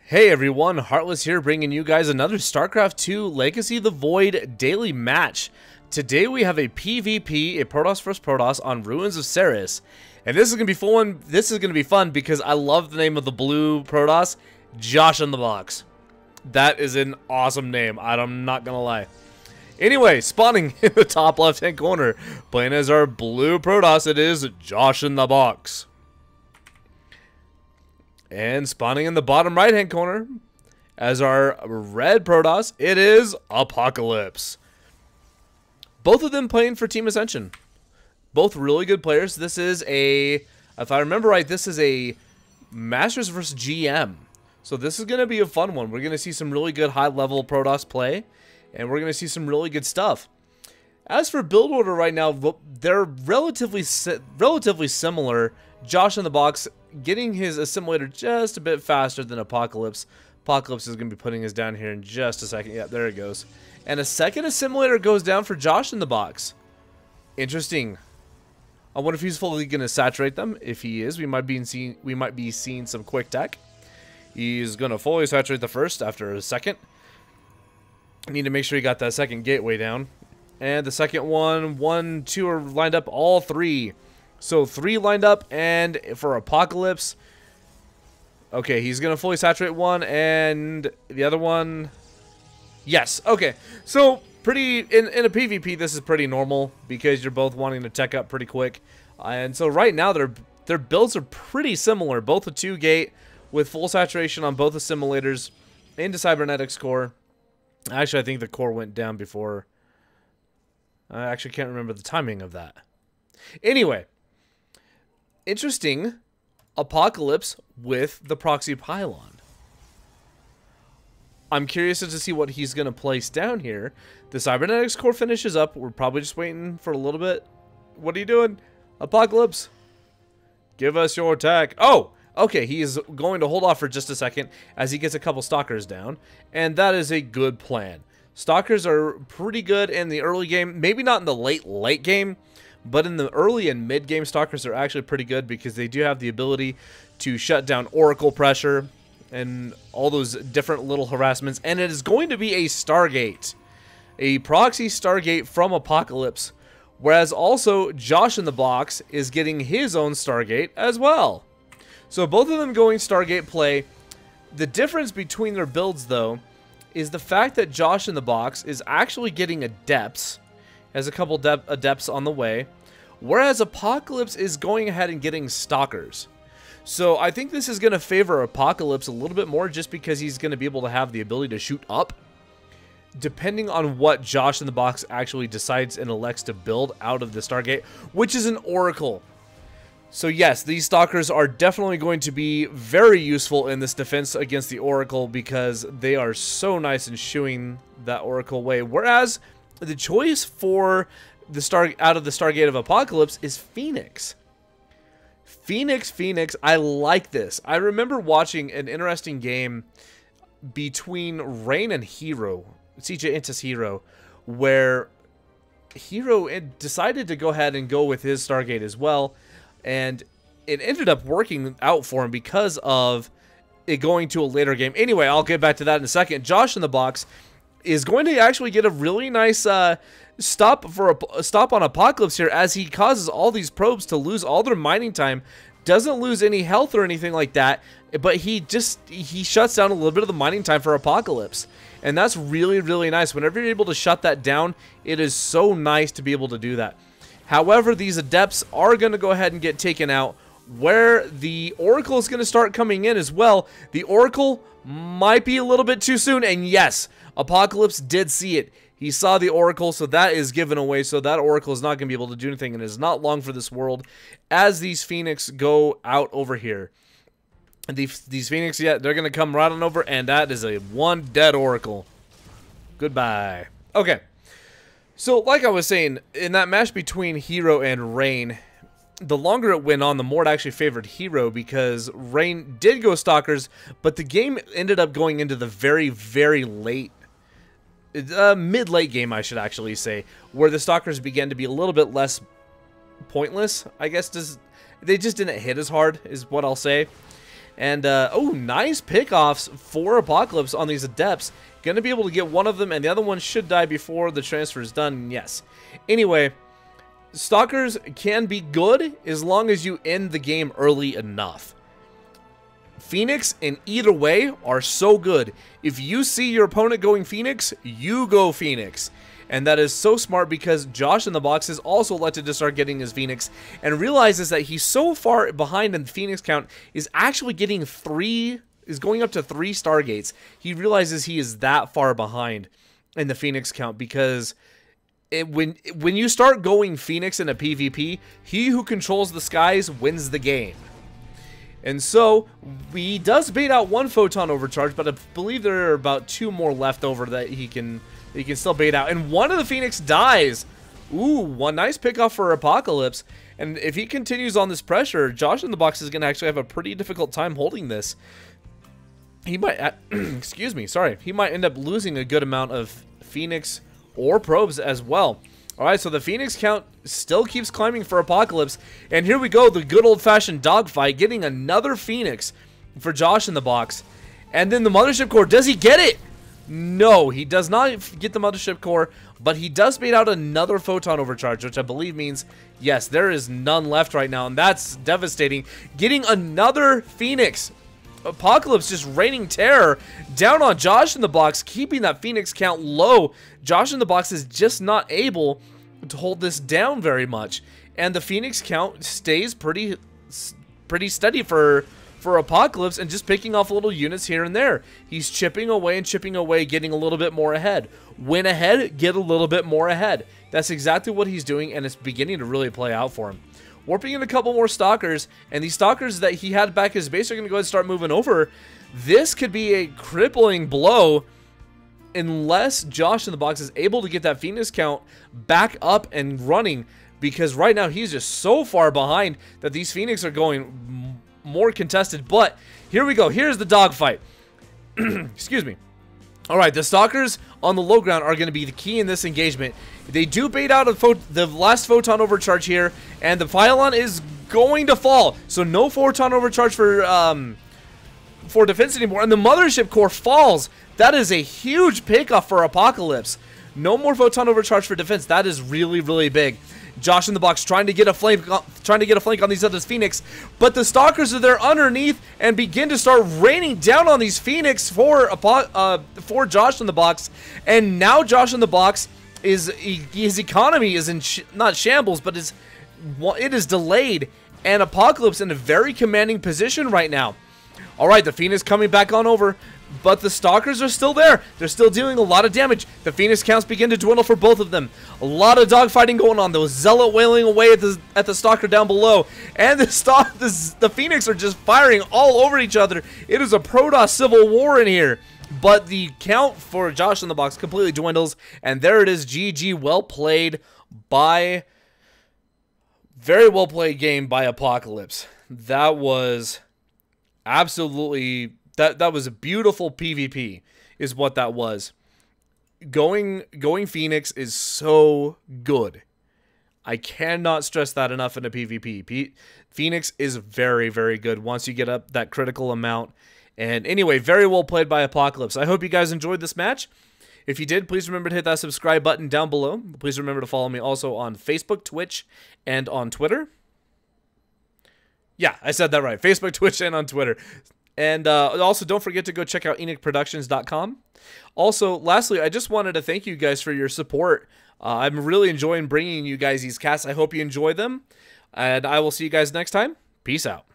Hey everyone, Heartless here bringing you guys another StarCraft 2 Legacy of the Void daily match. Today we have a PvP, a Protoss vs Protoss on Ruins of Seras. And this is going to be fun. This is going to be fun because I love the name of the blue Protoss, Joshinthebox. That is an awesome name, I'm not going to lie. Anyway, spawning in the top left hand corner, playing as our blue Protoss, it is Joshinthebox. And spawning in the bottom right hand corner as our red Protoss, it is Apocalypse. Both of them playing for Team Ascension. Both really good players. This is a, if I remember right, this is a Masters vs GM. So this is going to be a fun one. We're going to see some really good high level Protoss play. And we're going to see some really good stuff. As for build order right now, they're relatively similar. Joshinthebox getting his assimilator just a bit faster than Apocalypse. Apocalypse is going to be putting his down here in just a second. Yeah, there it goes. And a second assimilator goes down for Joshinthebox. Interesting. I wonder if he's fully going to saturate them. If he is, we might be seeing some quick tech. He's going to fully saturate the first after a second. Need to make sure he got that second gateway down. And the second one, 2 are lined up, all 3. So 3 lined up, and for Apocalypse, okay, he's going to fully saturate one, and the other one, yes, okay. So, pretty, in a PvP, this is pretty normal, because you're both wanting to tech up pretty quick. And so right now, their builds are pretty similar, both a 2-gate, with full saturation on both assimilators, into Cybernetics core. Actually, I think the core went down before, I actually can't remember the timing of that. Anyway. Interesting, Apocalypse with the proxy pylon. I'm curious to see what he's going to place down here. The Cybernetics core finishes up. We're probably just waiting for a little bit. What are you doing? Apocalypse, give us your attack. Oh, okay, he is going to hold off for just a second as he gets a couple Stalkers down. And that is a good plan. Stalkers are pretty good in the early game. Maybe not in the late game. But in the early and mid-game, Stalkers are actually pretty good because they do have the ability to shut down Oracle pressure and all those different little harassments. And it is going to be a Stargate, a proxy Stargate from Apocalypse, whereas also Joshinthebox is getting his own Stargate as well. So both of them going Stargate play. The difference between their builds, though, is the fact that Joshinthebox is actually getting Adepts. Has a couple Adepts on the way, whereas Apocalypse is going ahead and getting Stalkers. So I think this is going to favor Apocalypse a little bit more just because he's going to be able to have the ability to shoot up, depending on what Joshinthebox actually decides and elects to build out of the Stargate, which is an Oracle. So yes, these Stalkers are definitely going to be very useful in this defense against the Oracle because they are so nice in shooing that Oracle away, whereas the choice for the out of the Stargate of Apocalypse is Phoenix. Phoenix, I like this. I remember watching an interesting game between Rain and Hero, CJ Intis Hero, where Hero decided to go ahead and go with his Stargate as well, and it ended up working out for him because of it going to a later game. Anyway, I'll get back to that in a second. Joshinthebox is going to actually get a really nice stop on Apocalypse here as he causes all these probes to lose all their mining time. Doesn't lose any health or anything like that, but he shuts down a little bit of the mining time for Apocalypse. And that's really, really nice. Whenever you're able to shut that down, it is so nice to be able to do that. However, these Adepts are going to go ahead and get taken out, where the Oracle is going to start coming in as well. The Oracle might be a little bit too soon, and yes, Apocalypse did see it. He saw the Oracle, so that is given away, so that Oracle is not going to be able to do anything, and it is not long for this world as these Phoenix go out over here. And these Phoenix, yeah, they're going to come right on over, and that is a 1 dead Oracle. Goodbye. Okay, so like I was saying, in that match between Hero and Rain, the longer it went on, the more it actually favored Hero because Rain did go Stalkers, but the game ended up going into the very, very late, mid-late game, I should actually say, where the Stalkers began to be a little bit less pointless, I guess. They just didn't hit as hard, is what I'll say. And, oh, nice pickoffs for Apocalypse on these Adepts. Going to be able to get one of them, and the other one should die before the transfer is done. Yes. Anyway, Stalkers can be good as long as you end the game early enough. Phoenix, in either way, are so good. If you see your opponent going Phoenix, you go Phoenix. And that is so smart because Josh in the box is also elected to start getting his Phoenix and realizes that he's so far behind in the Phoenix count is actually getting is going up to 3 Stargates. He realizes he is that far behind in the Phoenix count because when you start going Phoenix in a PvP, he who controls the skies wins the game. And so, he does bait out 1 Photon Overcharge, but I believe there are about 2 more left over that he can still bait out. And one of the Phoenix dies. Ooh, one nice pickoff for Apocalypse. And if he continues on this pressure, Josh in the box is going to actually have a pretty difficult time holding this. He might, excuse me, sorry. He might end up losing a good amount of Phoenix or probes as well. Alright, so the Phoenix count still keeps climbing for Apocalypse. And here we go, the good old-fashioned dogfight, getting another Phoenix for Josh in the box. And then the Mothership Core, does he get it? No, he does not get the Mothership Core, but he does bait out another Photon Overcharge, which I believe means, yes, there is none left right now, and that's devastating. Getting another Phoenix. Apocalypse just raining terror down on Josh in the box, keeping that Phoenix count low. Josh in the box is just not able to hold this down very much, and the Phoenix count stays pretty steady for Apocalypse and just picking off little units here and there. He's chipping away and chipping away, getting a little bit more ahead. Win ahead, get a little bit more ahead. That's exactly what he's doing, and it's beginning to really play out for him. Warping in a couple more Stalkers, and these Stalkers that he had back his base are going to go ahead and start moving over. This could be a crippling blow unless Josh in the box is able to get that Phoenix count back up and running, because right now he's just so far behind that these Phoenix are going more contested. But here we go. Here's the dogfight. Excuse me. Alright, the Stalkers on the low ground are going to be the key in this engagement. They do bait out the last Photon Overcharge here, and the Pylon is going to fall. So no Photon Overcharge for defense anymore, and the Mothership Core falls. That is a huge pickoff for Apocalypse. No more Photon Overcharge for defense. That is really, really big. Josh in the box trying to get a flank on these other Phoenix, but the Stalkers are there underneath and begin to start raining down on these Phoenix for Josh in the box. And now Josh in the box his economy is in not shambles, but it is delayed, and Apocalypse in a very commanding position right now. All right, the Phoenix coming back on over, but the Stalkers are still there. They're still dealing a lot of damage. The Phoenix counts begin to dwindle for both of them. A lot of dogfighting going on. The Zealot wailing away at the Stalker down below, and the Phoenix are just firing all over each other. It is a Protoss civil war in here. But the count for Josh in the box completely dwindles, and there it is. GG, well played very well played game by Apocalypse. That was absolutely, that was a beautiful PvP is what that was. Going Phoenix is so good. I cannot stress that enough in a PvP. Phoenix is very, very good once you get up that critical amount. And anyway, very well played by Apocalypse. I hope you guys enjoyed this match. If you did, please remember to hit that subscribe button down below. Please remember to follow me also on Facebook, Twitch, and on Twitter. Yeah, I said that right. Facebook, Twitch, and on Twitter. And also, don't forget to go check out EnigProductions.com. Also, lastly, I just wanted to thank you guys for your support. I'm really enjoying bringing you guys these casts. I hope you enjoy them. And I will see you guys next time. Peace out.